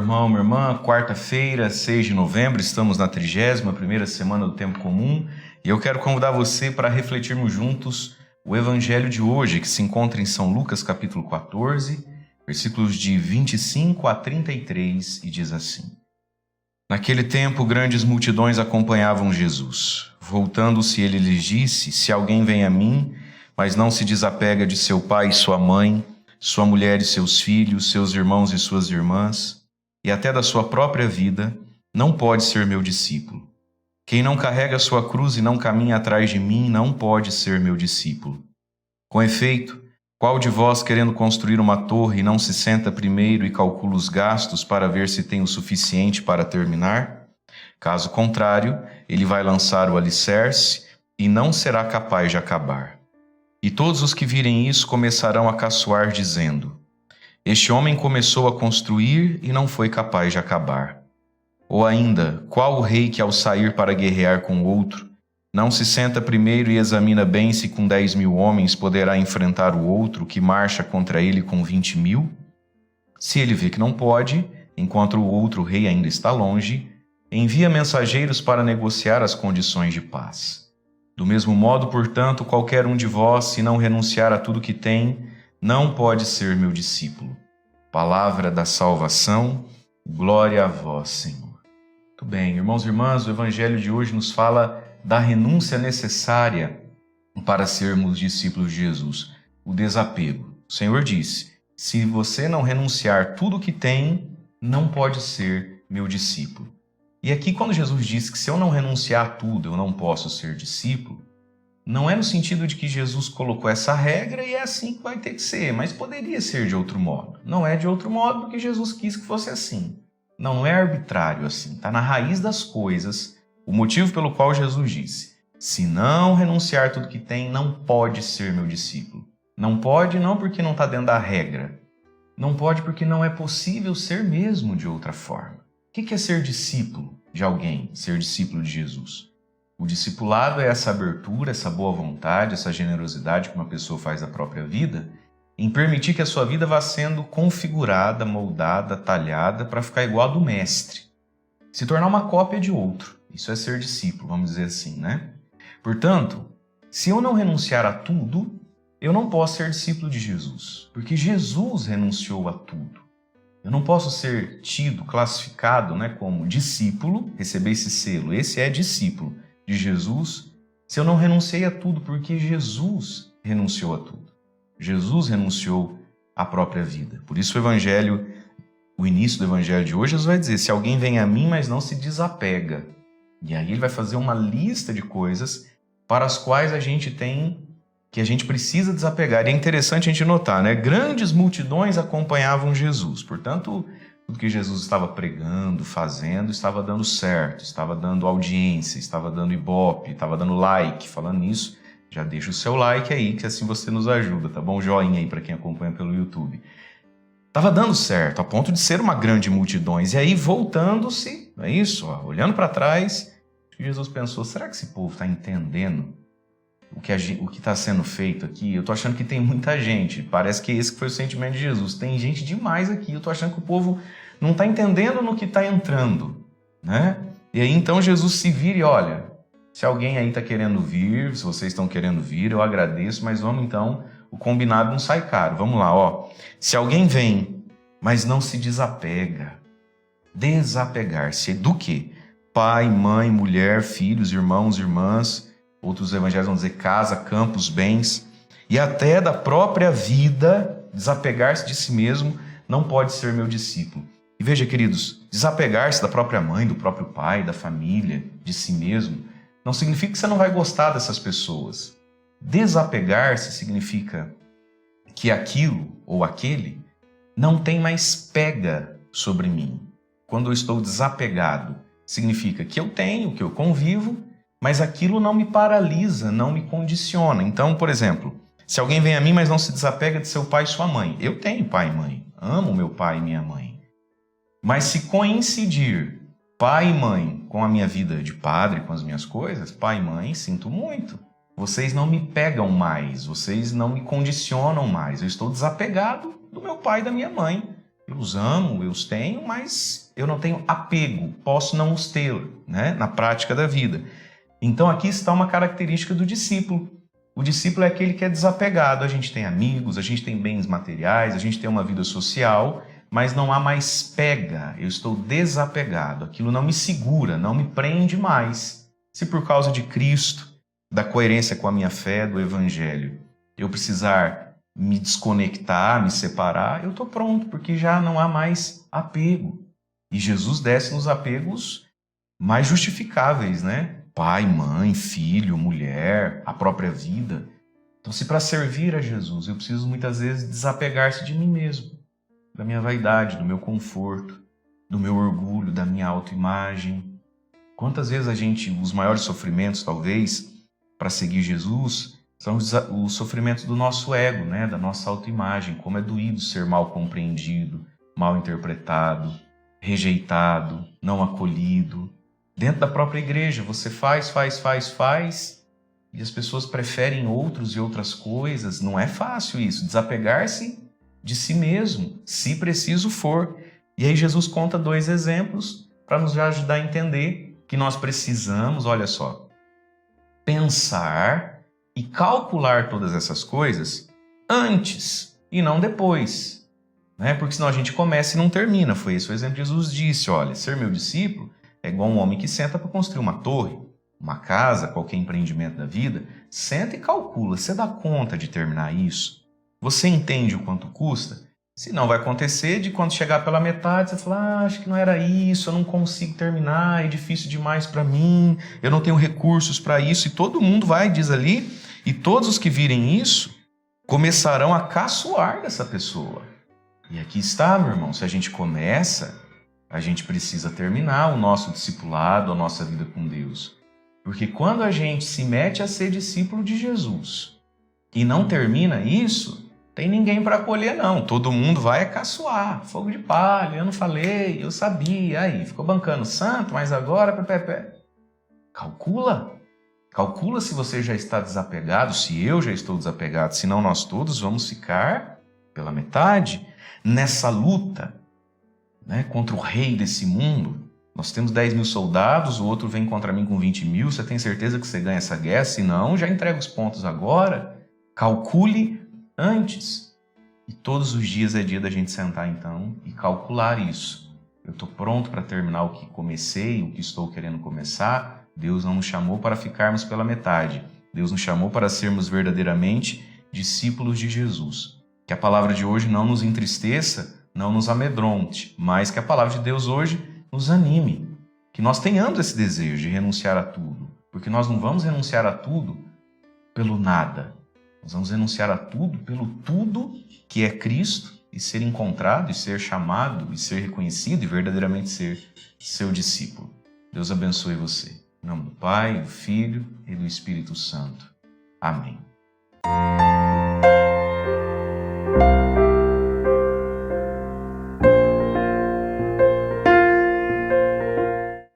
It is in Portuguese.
irmão, minha irmã. Quarta-feira, 6 de novembro, estamos na 31ª semana do Tempo Comum e eu quero convidar você para refletirmos juntos o Evangelho de hoje, que se encontra em São Lucas, capítulo 14, versículos de 25 a 33, e diz assim: Naquele tempo, grandes multidões acompanhavam Jesus. Voltando-se, ele lhes disse: Se alguém vem a mim, mas não se desapega de seu pai e sua mãe, sua mulher e seus filhos, seus irmãos e suas irmãs, e até da sua própria vida, não pode ser meu discípulo. Quem não carrega sua cruz e não caminha atrás de mim, não pode ser meu discípulo. Com efeito, qual de vós, querendo construir uma torre, não se senta primeiro e calcula os gastos para ver se tem o suficiente para terminar? Caso contrário, ele vai lançar o alicerce e não será capaz de acabar. E todos os que virem isso começarão a caçoar, dizendo: Este homem começou a construir e não foi capaz de acabar. Ou ainda, qual o rei que ao sair para guerrear com outro, não se senta primeiro e examina bem se com 10.000 homens poderá enfrentar o outro que marcha contra ele com 20.000? Se ele vê que não pode, enquanto o outro rei ainda está longe, envia mensageiros para negociar as condições de paz. Do mesmo modo, portanto, qualquer um de vós, se não renunciar a tudo que tem, não pode ser meu discípulo. Palavra da salvação, glória a vós, Senhor. Muito bem, irmãos e irmãs, o Evangelho de hoje nos fala da renúncia necessária para sermos discípulos de Jesus, o desapego. O Senhor disse: se você não renunciar tudo que tem, não pode ser meu discípulo. E aqui, quando Jesus diz que se eu não renunciar a tudo, eu não posso ser discípulo, não é no sentido de que Jesus colocou essa regra e é assim que vai ter que ser, mas poderia ser de outro modo. Não é de outro modo porque Jesus quis que fosse assim. Não é arbitrário assim, está na raiz das coisas o motivo pelo qual Jesus disse: se não renunciar tudo que tem, não pode ser meu discípulo. Não pode não porque não está dentro da regra. Não pode porque não é possível ser mesmo de outra forma. O que é ser discípulo de alguém, ser discípulo de Jesus? O discipulado é essa abertura, essa boa vontade, essa generosidade que uma pessoa faz da própria vida, em permitir que a sua vida vá sendo configurada, moldada, talhada para ficar igual a do mestre. Se tornar uma cópia de outro. Isso é ser discípulo, vamos dizer assim, né? Portanto, se eu não renunciar a tudo, eu não posso ser discípulo de Jesus, porque Jesus renunciou a tudo. Eu não posso ser tido, classificado, como discípulo, receber esse selo. Esse é discípulo de Jesus, se eu não renunciei a tudo, porque Jesus renunciou a tudo. Jesus renunciou à própria vida. Por isso o início do Evangelho de hoje, Jesus vai dizer: se alguém vem a mim, mas não se desapega. E aí ele vai fazer uma lista de coisas para as quais a gente precisa desapegar. E é interessante a gente notar, grandes multidões acompanhavam Jesus. Portanto, tudo que Jesus estava pregando, fazendo, estava dando certo, estava dando audiência, estava dando ibope, estava dando like. Falando nisso, já deixa o seu like aí, que assim você nos ajuda, tá bom? Joinha aí para quem acompanha pelo YouTube. Estava dando certo, a ponto de ser uma grande multidão. E aí, voltando-se, não é isso? Olhando para trás, Jesus pensou: será que esse povo está entendendo o que está sendo feito aqui? Eu estou achando que tem muita gente. Parece que esse que foi o sentimento de Jesus. Tem gente demais aqui. Eu estou achando que o povo não está entendendo no que está entrando. E aí, então, Jesus se vira e olha: se alguém aí está querendo vir, se vocês estão querendo vir, eu agradeço, mas vamos então... O combinado não sai caro. Vamos lá, Se alguém vem, mas não se desapega. Desapegar-se do quê? Pai, mãe, mulher, filhos, irmãos, irmãs. Outros evangelhos vão dizer casa, campos, bens. E até da própria vida, desapegar-se de si mesmo, não pode ser meu discípulo. E veja, queridos, desapegar-se da própria mãe, do próprio pai, da família, de si mesmo, não significa que você não vai gostar dessas pessoas. Desapegar-se significa que aquilo ou aquele não tem mais pega sobre mim. Quando eu estou desapegado, significa que eu tenho, que eu convivo, mas aquilo não me paralisa, não me condiciona. Então, por exemplo, se alguém vem a mim, mas não se desapega de seu pai e sua mãe. Eu tenho pai e mãe, amo meu pai e minha mãe. Mas se coincidir pai e mãe com a minha vida de padre, com as minhas coisas, pai e mãe, sinto muito. Vocês não me pegam mais, vocês não me condicionam mais. Eu estou desapegado do meu pai e da minha mãe. Eu os amo, eu os tenho, mas eu não tenho apego, posso não os ter, né, na prática da vida. Então aqui está uma característica do discípulo. O discípulo é aquele que é desapegado. A gente tem amigos, a gente tem bens materiais, a gente tem uma vida social, mas não há mais pega. Eu estou desapegado. Aquilo não me segura, não me prende mais. Se por causa de Cristo, da coerência com a minha fé, do Evangelho, eu precisar me desconectar, me separar, eu estou pronto, porque já não há mais apego. E Jesus desce nos apegos mais justificáveis, né? Pai, mãe, filho, mulher, a própria vida. Então, se para servir a Jesus eu preciso muitas vezes desapegar-se de mim mesmo, da minha vaidade, do meu conforto, do meu orgulho, da minha autoimagem. Quantas vezes os maiores sofrimentos, talvez, para seguir Jesus, são os sofrimentos do nosso ego, né? Da nossa autoimagem, como é doído ser mal compreendido, mal interpretado, rejeitado, não acolhido. Dentro da própria igreja, você faz, e as pessoas preferem outros e outras coisas. Não é fácil isso, desapegar-se de si mesmo, se preciso for. E aí Jesus conta 2 exemplos para nos ajudar a entender que nós precisamos, olha só, pensar e calcular todas essas coisas antes e não depois, né? Porque senão a gente começa e não termina. Foi esse o exemplo que Jesus disse, olha, ser meu discípulo é igual um homem que senta para construir uma torre, uma casa, qualquer empreendimento da vida. Senta e calcula. Você dá conta de terminar isso? Você entende o quanto custa? Se não, vai acontecer de quando chegar pela metade, você falar, acho que não era isso, eu não consigo terminar, é difícil demais para mim, eu não tenho recursos para isso. E todo mundo vai, diz ali, e todos os que virem isso começarão a caçoar dessa pessoa. E aqui está, meu irmão, se a gente começa, a gente precisa terminar o nosso discipulado, a nossa vida com Deus. Porque quando a gente se mete a ser discípulo de Jesus e não termina isso, tem ninguém para acolher não. Todo mundo vai caçoar. Fogo de palha, eu não falei, eu sabia. Aí, ficou bancando santo, mas agora... Calcula. Calcula se você já está desapegado, se eu já estou desapegado. Senão nós todos vamos ficar pela metade nessa luta, né, contra o rei desse mundo. Nós temos 10 mil soldados, o outro vem contra mim com 20 mil. Você tem certeza que você ganha essa guerra? Se não, já entrega os pontos agora. Calcule antes. E todos os dias é dia da gente sentar então e calcular isso. Eu estou pronto para terminar o que comecei, o que estou querendo começar. Deus não nos chamou para ficarmos pela metade. Deus nos chamou para sermos verdadeiramente discípulos de Jesus. Que a palavra de hoje não nos entristeça, não nos amedronte, mas que a palavra de Deus hoje nos anime. Que nós tenhamos esse desejo de renunciar a tudo. Porque nós não vamos renunciar a tudo pelo nada. Nós vamos renunciar a tudo pelo tudo que é Cristo e ser encontrado, e ser chamado, e ser reconhecido, e verdadeiramente ser seu discípulo. Deus abençoe você. Em nome do Pai, do Filho e do Espírito Santo. Amém.